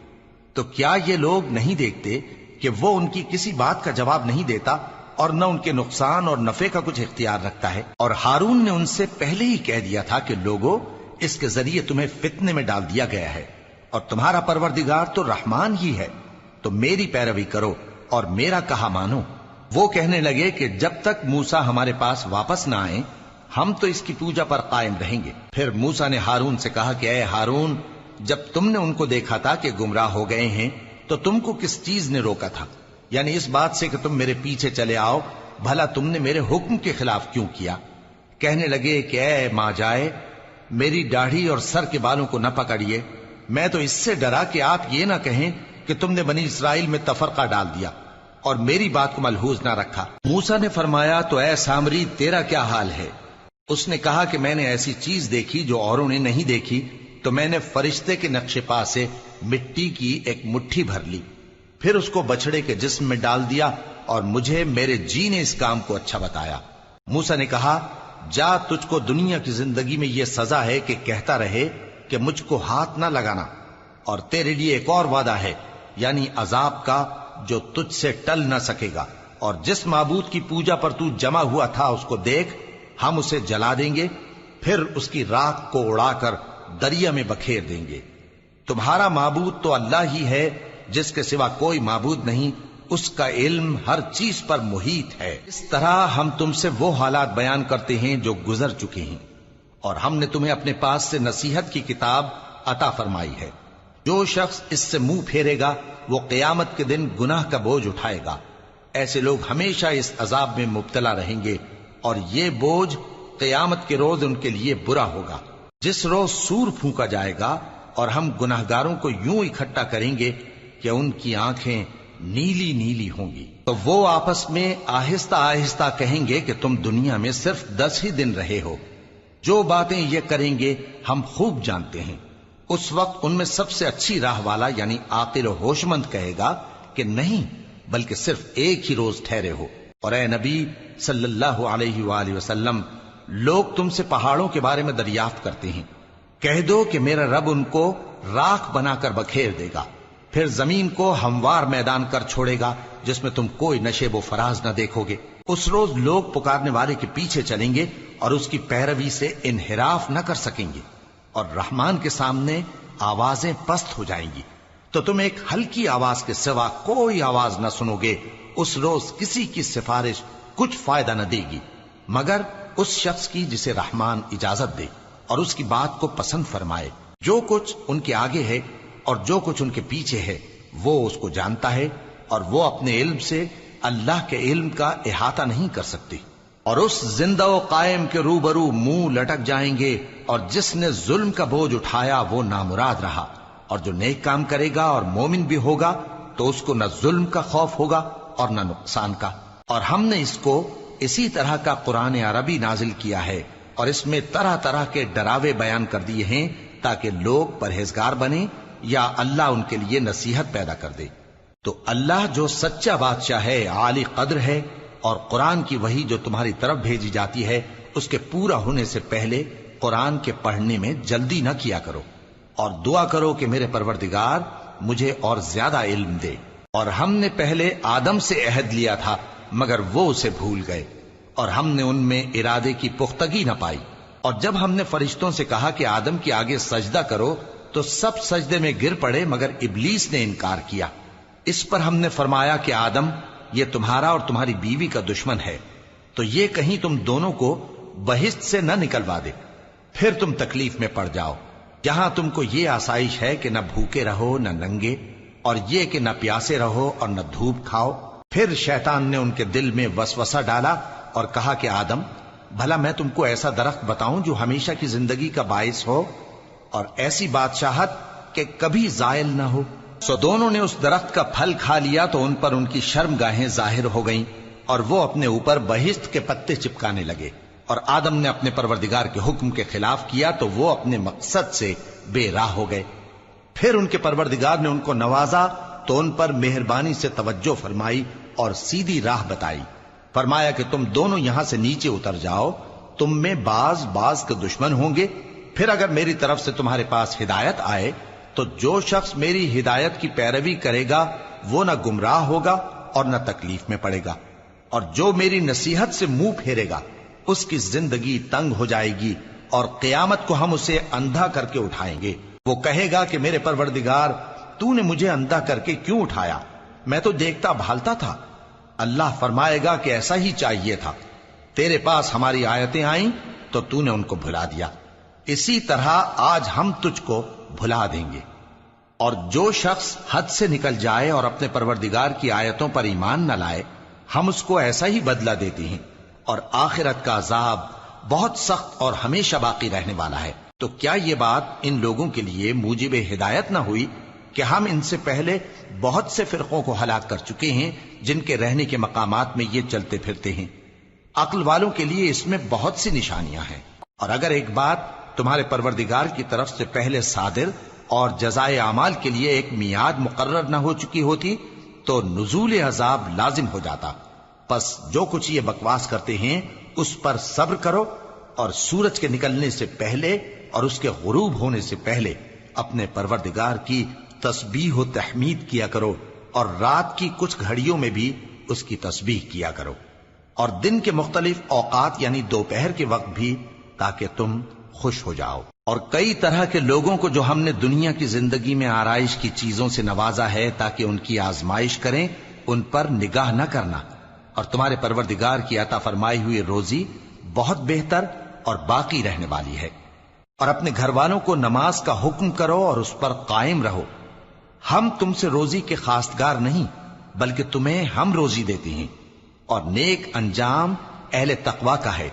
Speaker 1: تو کیا یہ لوگ نہیں دیکھتے کہ وہ ان کی کسی بات کا جواب نہیں دیتا اور نہ ان کے نقصان اور نفع کا کچھ اختیار رکھتا ہے۔ اور ہارون نے ان سے پہلے ہی کہہ دیا تھا کہ لوگوں، اس کے ذریعے تمہیں فتنے میں ڈال دیا گیا ہے، اور تمہارا پروردگار تو رحمان ہی ہے، تو میری پیروی کرو اور میرا کہا مانو۔ وہ کہنے لگے کہ جب تک موسیٰ ہمارے پاس واپس نہ آئیں ہم تو اس کی پوجا پر قائم رہیں گے۔ پھر موسیٰ نے ہارون سے کہا کہ اے ہارون، جب تم نے ان کو دیکھا تھا کہ گمراہ ہو گئے ہیں تو تم کو کس چیز نے روکا تھا؟ یعنی اس بات سے کہ تم میرے پیچھے چلے آؤ، بھلا تم نے میرے حکم کے خلاف کیوں کیا؟ کہنے لگے کہ اے ماں جائے، میری داڑھی اور سر کے بالوں کو نہ پکڑیے، میں تو اس سے ڈرا کہ آپ یہ نہ کہیں کہ تم نے بنی اسرائیل میں تفرقہ ڈال دیا اور میری بات کو ملحوظ نہ رکھا۔ موسیٰ نے فرمایا تو اے سامری تیرا کیا حال ہے؟ اس نے کہا کہ میں نے ایسی چیز دیکھی جو اوروں نے نہیں دیکھی، تو میں نے فرشتے کے نقش پا سے مٹی کی ایک مٹھی بھر لی، پھر اس کو بچڑے کے جسم میں ڈال دیا، اور مجھے میرے جی نے اس کام کو اچھا بتایا۔ موسیٰ نے کہا جا، تجھ کو دنیا کی زندگی میں یہ سزا ہے کہ کہتا رہے کہ مجھ کو ہاتھ نہ لگانا، اور تیرے لیے ایک اور وعدہ ہے، یعنی عذاب کا جو تجھ سے ٹل نہ سکے گا، اور جس معبود کی پوجا پر تو جمع ہوا تھا اس کو دیکھ، ہم اسے جلا دیں گے، پھر اس کی راکھ کو اڑا کر دریا میں بکھیر دیں گے۔ تمہارا معبود تو اللہ ہی ہے، جس کے سوا کوئی معبود نہیں، اس کا علم ہر چیز پر محیط ہے۔ اس طرح ہم تم سے وہ حالات بیان کرتے ہیں جو گزر چکے ہیں، اور ہم نے تمہیں اپنے پاس سے نصیحت کی کتاب عطا فرمائی ہے۔ جو شخص اس سے منہ پھیرے گا وہ قیامت کے دن گناہ کا بوجھ اٹھائے گا۔ ایسے لوگ ہمیشہ اس عذاب میں مبتلا رہیں گے، اور یہ بوجھ قیامت کے روز ان کے لیے برا ہوگا، جس روز سور پھونکا جائے گا، اور ہم گناہگاروں کو یوں اکٹھا کریں گے کہ ان کی آنکھیں نیلی نیلی ہوں گی۔ تو وہ آپس میں آہستہ آہستہ کہیں گے کہ تم دنیا میں صرف 10 ہی دن رہے ہو، جو باتیں یہ کریں گے ہم خوب جانتے ہیں۔ اس وقت ان میں سب سے اچھی راہ والا یعنی عاقل و ہوش مند کہے گا کہ نہیں، بلکہ صرف ایک ہی روز ٹھہرے ہو۔ اور اے نبی صلی اللہ علیہ وآلہ وسلم، لوگ تم سے پہاڑوں کے بارے میں دریافت کرتے ہیں، کہہ دو کہ میرا رب ان کو راکھ بنا کر بکھیر دے گا، پھر زمین کو ہموار میدان کر چھوڑے گا جس میں تم کوئی نشیب و فراز نہ دیکھو گے۔ اس روز لوگ پکارنے والے کے پیچھے چلیں گے اور اس کی پیروی سے انحراف نہ کر سکیں گے، اور رحمان کے سامنے آوازیں پست ہو جائیں گی، تو تم ایک ہلکی آواز کے سوا کوئی آواز نہ سنو گے۔ اس روز کسی کی سفارش کچھ فائدہ نہ دے گی مگر اس شخص کی جسے رحمان اجازت دے اور اس کی بات کو پسند فرمائے۔ جو کچھ ان کے آگے ہے اور جو کچھ ان کے پیچھے ہے وہ اس کو جانتا ہے، اور وہ اپنے علم سے اللہ کے علم کا احاطہ نہیں کر سکتی۔ اور اس زندہ و قائم کے روبرو منہ لٹک جائیں گے، اور جس نے ظلم کا بوجھ اٹھایا وہ نامراد رہا، اور جو نیک کام کرے گا اور مومن بھی ہوگا تو اس کو نہ ظلم کا خوف ہوگا اور نہ نقصان کا۔ اور ہم نے اس کو اسی طرح کا قرآن عربی نازل کیا ہے، اور اس میں طرح طرح کے ڈراوے بیان کر دیے ہیں تاکہ لوگ پرہیزگار بنیں یا اللہ ان کے لیے نصیحت پیدا کر دے۔ تو اللہ جو سچا بادشاہ ہے، عالی قدر ہے، اور قرآن کی وحی جو تمہاری طرف بھیجی جاتی ہے اس کے پورا ہونے سے پہلے قرآن کے پڑھنے میں جلدی نہ کیا کرو، اور دعا کرو کہ میرے پروردگار مجھے اور زیادہ علم دے۔ اور ہم نے پہلے آدم سے عہد لیا تھا مگر وہ اسے بھول گئے، اور ہم نے ان میں ارادے کی پختگی نہ پائی۔ اور جب ہم نے فرشتوں سے کہا کہ آدم کے آگے سجدہ کرو تو سب سجدے میں گر پڑے مگر ابلیس نے انکار کیا۔ اس پر ہم نے فرمایا کہ آدم، یہ تمہارا اور تمہاری بیوی کا دشمن ہے، تو یہ کہیں تم دونوں کو بہشت سے نہ نکلوا دے، پھر تم تکلیف میں پڑ جاؤ۔ یہاں تم کو یہ آسائش ہے کہ نہ بھوکے رہو نہ ننگے، اور یہ کہ نہ پیاسے رہو اور نہ دھوپ کھاؤ۔ پھر شیطان نے ان کے دل میں وسوسہ ڈالا اور کہا کہ آدم، بھلا میں تم کو ایسا درخت بتاؤں جو ہمیشہ کی زندگی کا باعث ہو اور ایسی بادشاہت کہ کبھی زائل نہ ہو؟ سو دونوں نے اس درخت کا پھل کھا لیا تو ان پر ان کی شرمگاہیں ظاہر ہو گئیں، اور وہ اپنے اوپر بہشت کے پتے چپکانے لگے۔ اور آدم نے اپنے پروردگار کے حکم کے خلاف کیا تو وہ اپنے مقصد سے بے راہ ہو گئے۔ پھر ان کے پروردگار نے ان کو نوازا تو ان پر مہربانی سے توجہ فرمائی اور سیدھی راہ بتائی۔ فرمایا کہ تم دونوں یہاں سے نیچے اتر جاؤ، تم میں بعض کے دشمن ہوں گے، پھر اگر میری طرف سے تمہارے پاس ہدایت آئے تو جو شخص میری ہدایت کی پیروی کرے گا وہ نہ گمراہ ہوگا اور نہ تکلیف میں پڑے گا۔ اور جو میری نصیحت سے منہ پھیرے گا اس کی زندگی تنگ ہو جائے گی، اور قیامت کو ہم اسے اندھا کر کے اٹھائیں گے۔ وہ کہے گا کہ میرے پروردگار، تو نے مجھے اندھا کر کے کیوں اٹھایا؟ میں تو دیکھتا بھالتا تھا۔ اللہ فرمائے گا کہ ایسا ہی چاہیے تھا، تیرے پاس ہماری آیتیں آئیں تو تو نے ان کو بھلا دیا، اسی طرح آج ہم تجھ کو بھلا دیں گے۔ اور جو شخص حد سے نکل جائے اور اپنے پروردگار کی آیتوں پر ایمان نہ لائے، ہم اس کو ایسا ہی بدلہ دیتے ہیں، اور آخرت کا عذاب بہت سخت اور ہمیشہ باقی رہنے والا ہے۔ تو کیا یہ بات ان لوگوں کے لیے موجب ہدایت نہ ہوئی کہ ہم ان سے پہلے بہت سے فرقوں کو ہلاک کر چکے ہیں جن کے رہنے کے مقامات میں یہ چلتے پھرتے ہیں؟ عقل والوں کے لیے اس میں بہت سی نشانیاں ہیں۔ اور اگر ایک بات تمہارے پروردگار کی طرف سے پہلے صادر اور جزائے اعمال کے لیے ایک میعاد مقرر نہ ہو چکی ہوتی تو نزول عذاب لازم ہو جاتا۔ پس جو کچھ یہ بکواس کرتے ہیں اس پر صبر کرو، اور سورج کے نکلنے سے پہلے اور اس کے غروب ہونے سے پہلے اپنے پروردگار کی تسبیح و تحمید کیا کرو، اور رات کی کچھ گھڑیوں میں بھی اس کی تسبیح کیا کرو، اور دن کے مختلف اوقات یعنی دوپہر کے وقت بھی، تاکہ تم خوش ہو جاؤ۔ اور کئی طرح کے لوگوں کو جو ہم نے دنیا کی زندگی میں آرائش کی چیزوں سے نوازا ہے تاکہ ان کی آزمائش کریں، ان پر نگاہ نہ کرنا، اور تمہارے پروردگار کی عطا فرمائی ہوئی روزی بہت بہتر اور باقی رہنے والی ہے۔ اور اپنے گھر والوں کو نماز کا حکم کرو اور اس پر قائم رہو۔ ہم تم سے روزی کے خواستگار نہیں، بلکہ تمہیں ہم روزی دیتے ہیں، اور نیک انجام اہل تقوی کا ہے۔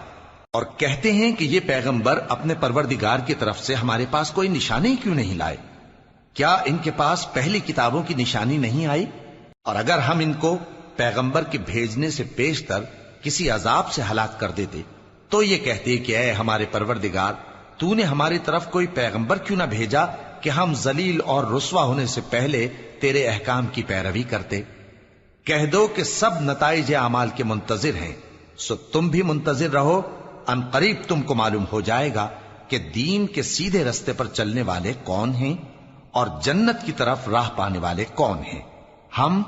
Speaker 1: اور کہتے ہیں کہ یہ پیغمبر اپنے پروردگار کی طرف سے ہمارے پاس کوئی نشانی کیوں نہیں لائے؟ کیا ان کے پاس پہلی کتابوں کی نشانی نہیں آئی؟ اور اگر ہم ان کو پیغمبر کے بھیجنے سے پیشتر کسی عذاب سے ہلاک کر دیتے تو یہ کہتے کہ اے ہمارے پروردگار، تو نے ہماری طرف کوئی پیغمبر کیوں نہ بھیجا کہ ہم ذلیل اور رسوا ہونے سے پہلے تیرے احکام کی پیروی کرتے۔ کہہ دو کہ سب نتائج اعمال کے منتظر ہیں، سو تم بھی منتظر رہو، ان قریب تم کو معلوم ہو جائے گا کہ دین کے سیدھے رستے پر چلنے والے کون ہیں اور جنت کی طرف راہ پانے والے کون ہیں۔ ہم